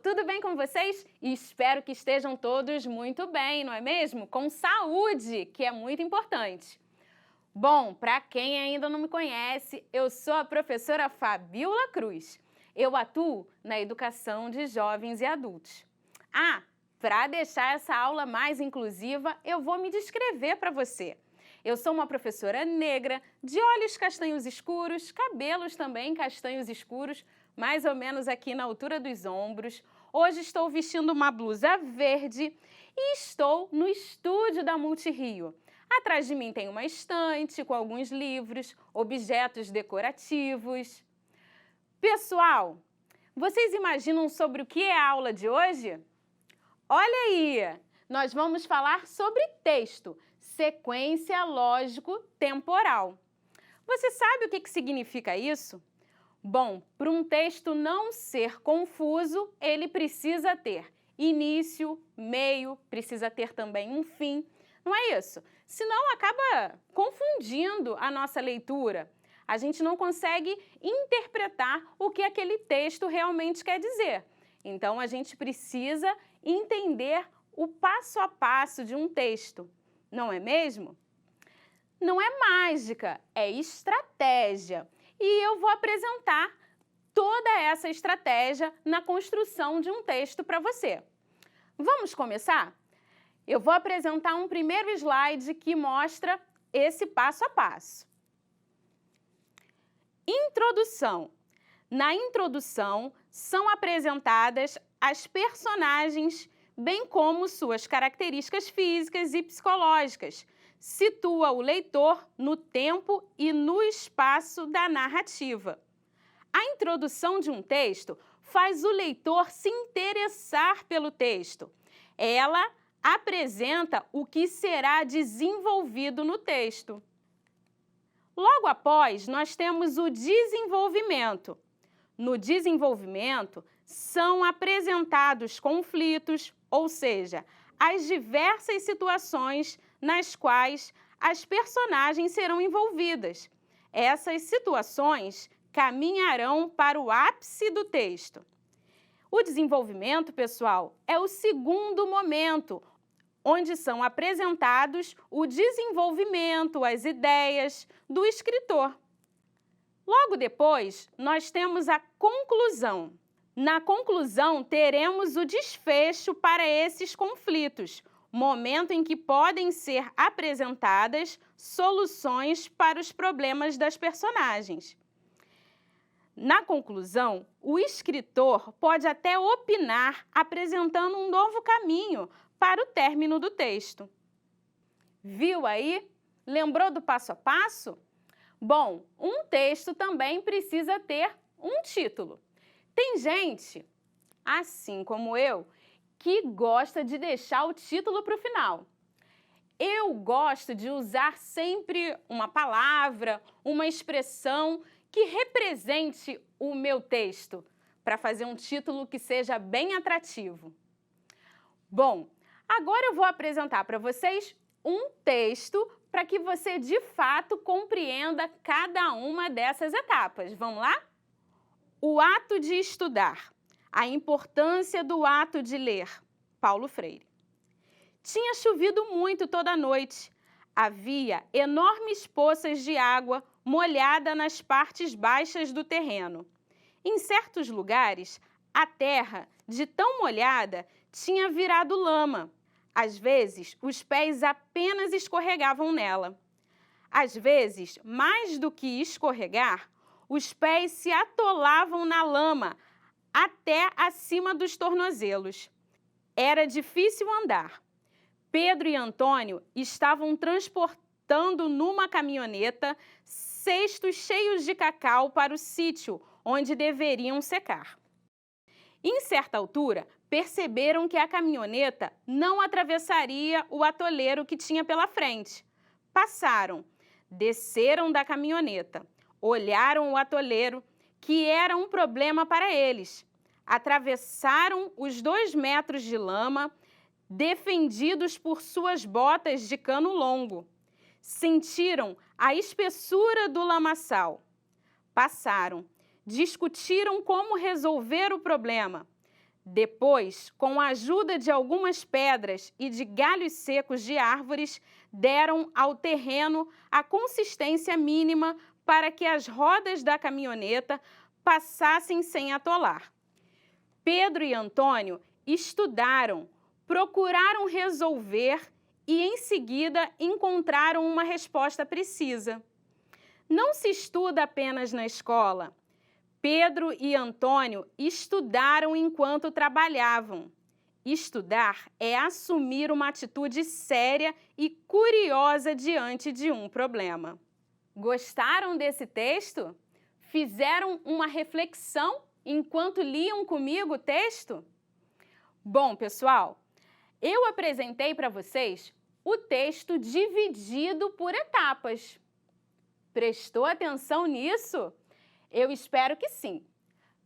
tudo bem com vocês? Espero que estejam todos muito bem, não é mesmo? Com saúde, que é muito importante. Bom, para quem ainda não me conhece, eu sou a professora Fabiola Cruz. Eu atuo na educação de jovens e adultos. Para deixar essa aula mais inclusiva, eu vou me descrever para você. Eu sou uma professora negra, de olhos castanhos escuros, cabelos também castanhos escuros, mais ou menos aqui na altura dos ombros. Hoje estou vestindo uma blusa verde e estou no estúdio da Multirio. Atrás de mim tem uma estante com alguns livros, objetos decorativos. Pessoal, vocês imaginam sobre o que é a aula de hoje? Olha aí, nós vamos falar sobre texto, sequência lógico-temporal. Você sabe o que significa isso? Bom, para um texto não ser confuso, ele precisa ter início, meio, precisa ter também um fim. Não é isso? Senão acaba confundindo a nossa leitura. A gente não consegue interpretar o que aquele texto realmente quer dizer. Então, a gente precisa entender o passo a passo de um texto, não é mesmo? Não é mágica, é estratégia. E eu vou apresentar toda essa estratégia na construção de um texto para você. Vamos começar? Eu vou apresentar um primeiro slide que mostra esse passo a passo. Introdução. Na introdução, são apresentadas as personagens, bem como suas características físicas e psicológicas. Situa o leitor no tempo e no espaço da narrativa. A introdução de um texto faz o leitor se interessar pelo texto. Ela apresenta o que será desenvolvido no texto. Logo após, nós temos o desenvolvimento. No desenvolvimento, são apresentados conflitos, ou seja, as diversas situações nas quais as personagens serão envolvidas. Essas situações caminharão para o ápice do texto. O desenvolvimento, pessoal, é o segundo momento, onde são apresentados o desenvolvimento, as ideias do escritor. Logo depois, nós temos a conclusão. Na conclusão, teremos o desfecho para esses conflitos, momento em que podem ser apresentadas soluções para os problemas das personagens. Na conclusão, o escritor pode até opinar, apresentando um novo caminho para o término do texto. Viu aí? Lembrou do passo a passo? Bom, um texto também precisa ter um título. Tem gente, assim como eu, que gosta de deixar o título para o final. Eu gosto de usar sempre uma palavra, uma expressão que represente o meu texto, para fazer um título que seja bem atrativo. Bom, agora eu vou apresentar para vocês um texto para que você, de fato, compreenda cada uma dessas etapas. Vamos lá? O ato de estudar. A importância do ato de ler. Paulo Freire. Tinha chovido muito toda a noite. Havia enormes poças de água molhada nas partes baixas do terreno. Em certos lugares, a terra, de tão molhada, tinha virado lama. Às vezes, os pés apenas escorregavam nela. Às vezes, mais do que escorregar, os pés se atolavam na lama até acima dos tornozelos. Era difícil andar. Pedro e Antônio estavam transportando numa caminhoneta cestos cheios de cacau para o sítio onde deveriam secar. Em certa altura, perceberam que a caminhoneta não atravessaria o atoleiro que tinha pela frente. Passaram, desceram da caminhoneta, olharam o atoleiro, que era um problema para eles. Atravessaram os 2 metros de lama, defendidos por suas botas de cano longo. Sentiram a espessura do lamaçal. Passaram, discutiram como resolver o problema. Depois, com a ajuda de algumas pedras e de galhos secos de árvores, deram ao terreno a consistência mínima para que as rodas da caminhoneta passassem sem atolar. Pedro e Antônio estudaram, procuraram resolver e, em seguida, encontraram uma resposta precisa. Não se estuda apenas na escola. Pedro e Antônio estudaram enquanto trabalhavam. Estudar é assumir uma atitude séria e curiosa diante de um problema. Gostaram desse texto? Fizeram uma reflexão enquanto liam comigo o texto? Bom, pessoal, eu apresentei para vocês o texto dividido por etapas. Prestou atenção nisso? Eu espero que sim.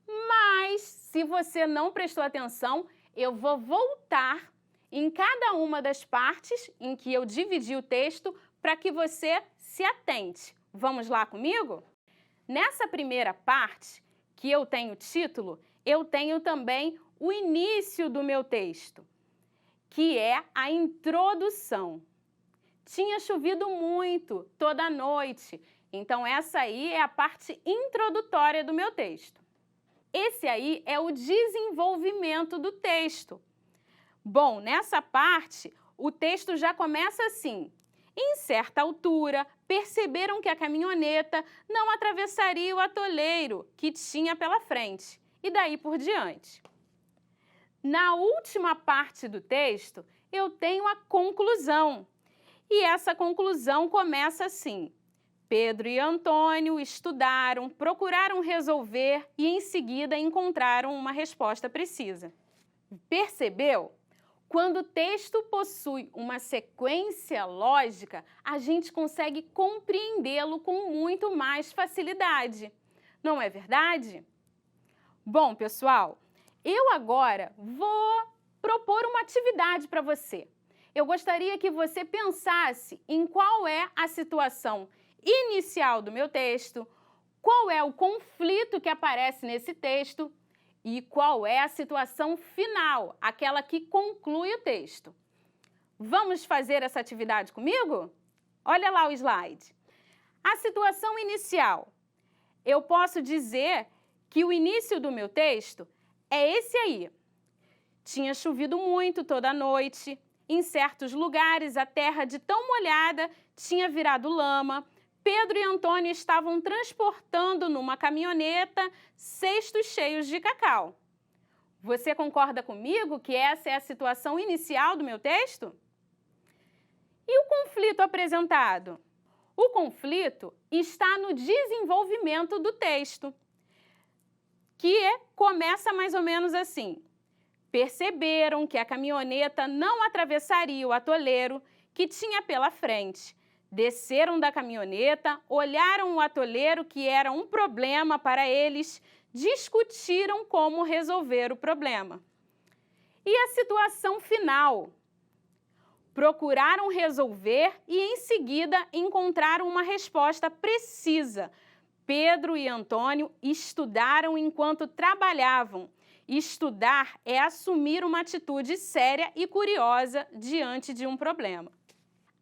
Mas, se você não prestou atenção, eu vou voltar em cada uma das partes em que eu dividi o texto para que você se atente. Vamos lá comigo? Nessa primeira parte, que eu tenho título, eu tenho também o início do meu texto, que é a introdução. Tinha chovido muito toda a noite, então essa aí é a parte introdutória do meu texto. Esse aí é o desenvolvimento do texto. Bom, nessa parte, o texto já começa assim. Em certa altura, perceberam que a caminhoneta não atravessaria o atoleiro que tinha pela frente, e daí por diante. Na última parte do texto, eu tenho a conclusão, e essa conclusão começa assim. Pedro e Antônio estudaram, procuraram resolver e, em seguida, encontraram uma resposta precisa. Percebeu? Quando o texto possui uma sequência lógica, a gente consegue compreendê-lo com muito mais facilidade. Não é verdade? Bom, pessoal, eu agora vou propor uma atividade para você. Eu gostaria que você pensasse em qual é a situação inicial do meu texto, qual é o conflito que aparece nesse texto e qual é a situação final, aquela que conclui o texto. Vamos fazer essa atividade comigo? Olha lá o slide. A situação inicial. Eu posso dizer que o início do meu texto é esse aí. Tinha chovido muito toda a noite. Em certos lugares, a terra de tão molhada tinha virado lama. Pedro e Antônio estavam transportando numa caminhoneta cestos cheios de cacau. Você concorda comigo que essa é a situação inicial do meu texto? E o conflito apresentado? O conflito está no desenvolvimento do texto, que começa mais ou menos assim. Perceberam que a caminhoneta não atravessaria o atoleiro que tinha pela frente. Desceram da caminhoneta, olharam o atoleiro, que era um problema para eles, discutiram como resolver o problema. E a situação final? Procuraram resolver e, em seguida, encontraram uma resposta precisa. Pedro e Antônio estudaram enquanto trabalhavam. Estudar é assumir uma atitude séria e curiosa diante de um problema.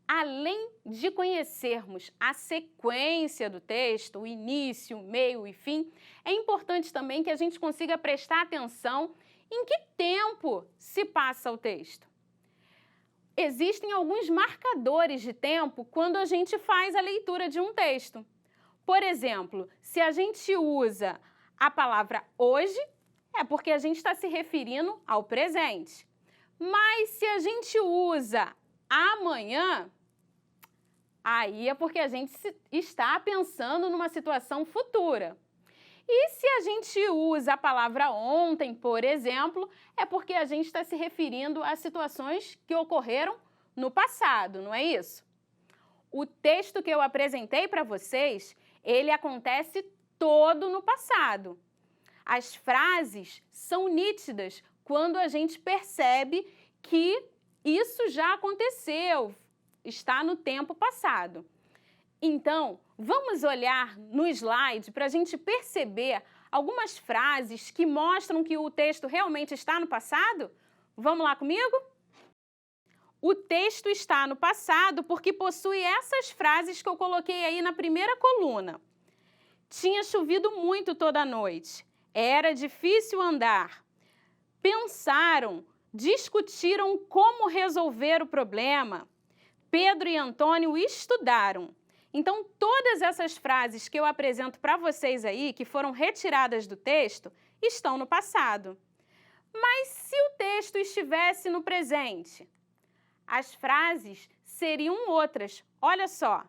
Além de conhecermos a sequência do texto, o início, o meio e fim, é importante também que a gente consiga prestar atenção em que tempo se passa o texto. Existem alguns marcadores de tempo quando a gente faz a leitura de um texto. Por exemplo, se a gente usa a palavra hoje, é porque a gente está se referindo ao presente. Mas se a gente usa amanhã, aí é porque a gente está pensando numa situação futura. E se a gente usa a palavra ontem, por exemplo, é porque a gente está se referindo a situações que ocorreram no passado, não é isso? O texto que eu apresentei para vocês, ele acontece todo no passado. As frases são nítidas quando a gente percebe que isso já aconteceu, está no tempo passado. Então, vamos olhar no slide para a gente perceber algumas frases que mostram que o texto realmente está no passado? Vamos lá comigo? O texto está no passado porque possui essas frases que eu coloquei aí na primeira coluna. Tinha chovido muito toda a noite. Era difícil andar. Pensaram, discutiram como resolver o problema. Pedro e Antônio estudaram. Então, todas essas frases que eu apresento para vocês aí, que foram retiradas do texto, estão no passado. Mas se o texto estivesse no presente, as frases seriam outras. Olha só.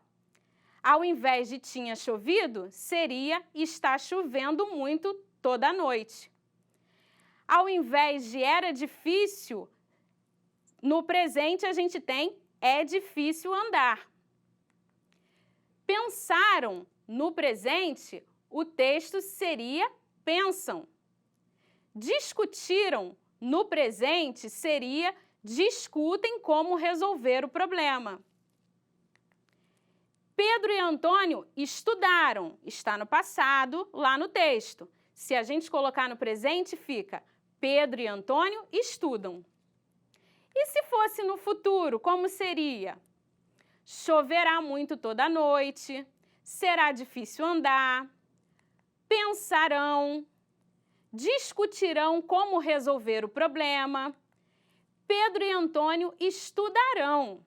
Ao invés de tinha chovido, seria está chovendo muito toda a noite. Ao invés de era difícil, no presente a gente tem é difícil andar. Pensaram, no presente, o texto seria pensam. Discutiram, no presente, seria discutem como resolver o problema. Pedro e Antônio estudaram, está no passado, lá no texto. Se a gente colocar no presente, fica Pedro e Antônio estudam. E se fosse no futuro, como seria? Choverá muito toda a noite, será difícil andar, pensarão, discutirão como resolver o problema. Pedro e Antônio estudarão.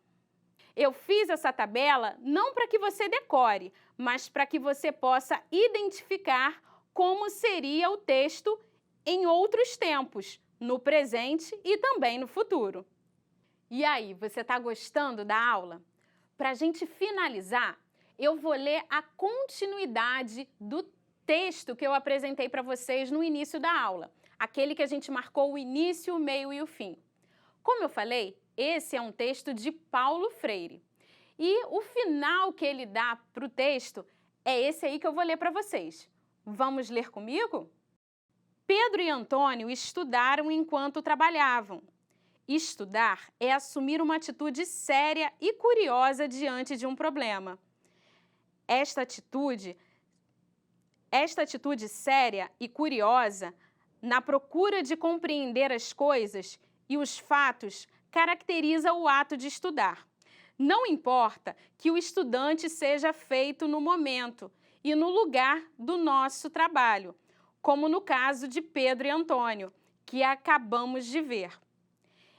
Eu fiz essa tabela não para que você decore, mas para que você possa identificar como seria o texto em outros tempos, no presente e também no futuro. E aí, você está gostando da aula? Para a gente finalizar, eu vou ler a continuidade do texto que eu apresentei para vocês no início da aula, aquele que a gente marcou o início, o meio e o fim. Como eu falei, esse é um texto de Paulo Freire. E o final que ele dá para o texto é esse aí que eu vou ler para vocês. Vamos ler comigo? Pedro e Antônio estudaram enquanto trabalhavam. Estudar é assumir uma atitude séria e curiosa diante de um problema. Esta atitude séria e curiosa, na procura de compreender as coisas e os fatos, caracteriza o ato de estudar. Não importa que o estudante seja feito no momento e no lugar do nosso trabalho, como no caso de Pedro e Antônio, que acabamos de ver.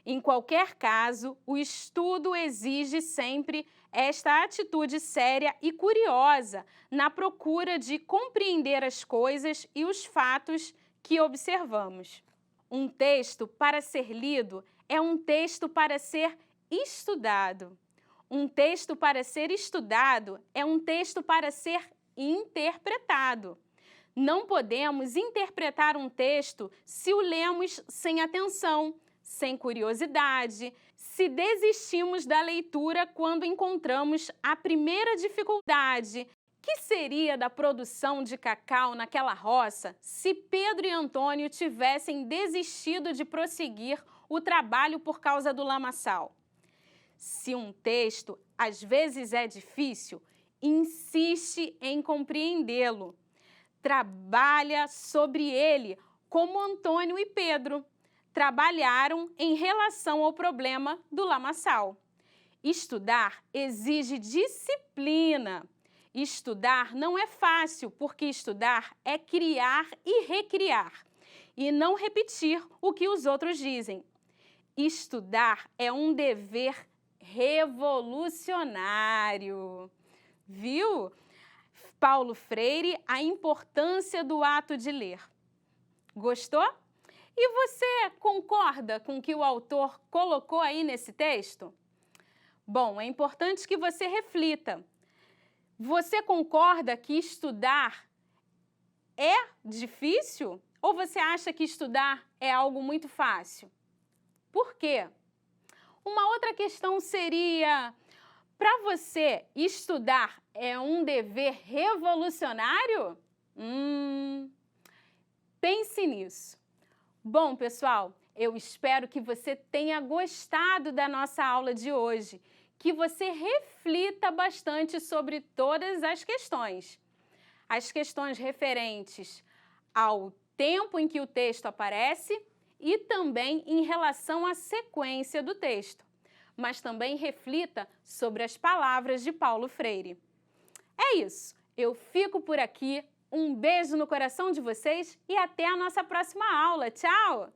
Em qualquer caso, o estudo exige sempre esta atitude séria e curiosa na procura de compreender as coisas e os fatos que observamos. Um texto para ser lido é um texto para ser estudado. Um texto para ser estudado é um texto para ser interpretado. Não podemos interpretar um texto se o lemos sem atenção, sem curiosidade, se desistimos da leitura quando encontramos a primeira dificuldade. Que seria da produção de cacau naquela roça se Pedro e Antônio tivessem desistido de prosseguir o trabalho por causa do lamaçal? Se um texto às vezes é difícil, insiste em compreendê-lo. Trabalha sobre ele, como Antônio e Pedro trabalharam em relação ao problema do lamaçal. Estudar exige disciplina. Estudar não é fácil, porque estudar é criar e recriar, e não repetir o que os outros dizem. Estudar é um dever revolucionário. Viu, Paulo Freire, a importância do ato de ler? Gostou? E você concorda com o que o autor colocou aí nesse texto? Bom, é importante que você reflita. Você concorda que estudar é difícil? Ou você acha que estudar é algo muito fácil? Por quê? Uma outra questão seria, para você, estudar é um dever revolucionário? Pense nisso. Bom, pessoal, eu espero que você tenha gostado da nossa aula de hoje, que você reflita bastante sobre todas as questões referentes ao tempo em que o texto aparece e também em relação à sequência do texto, mas também reflita sobre as palavras de Paulo Freire. É isso, eu fico por aqui, um beijo no coração de vocês e até a nossa próxima aula. Tchau!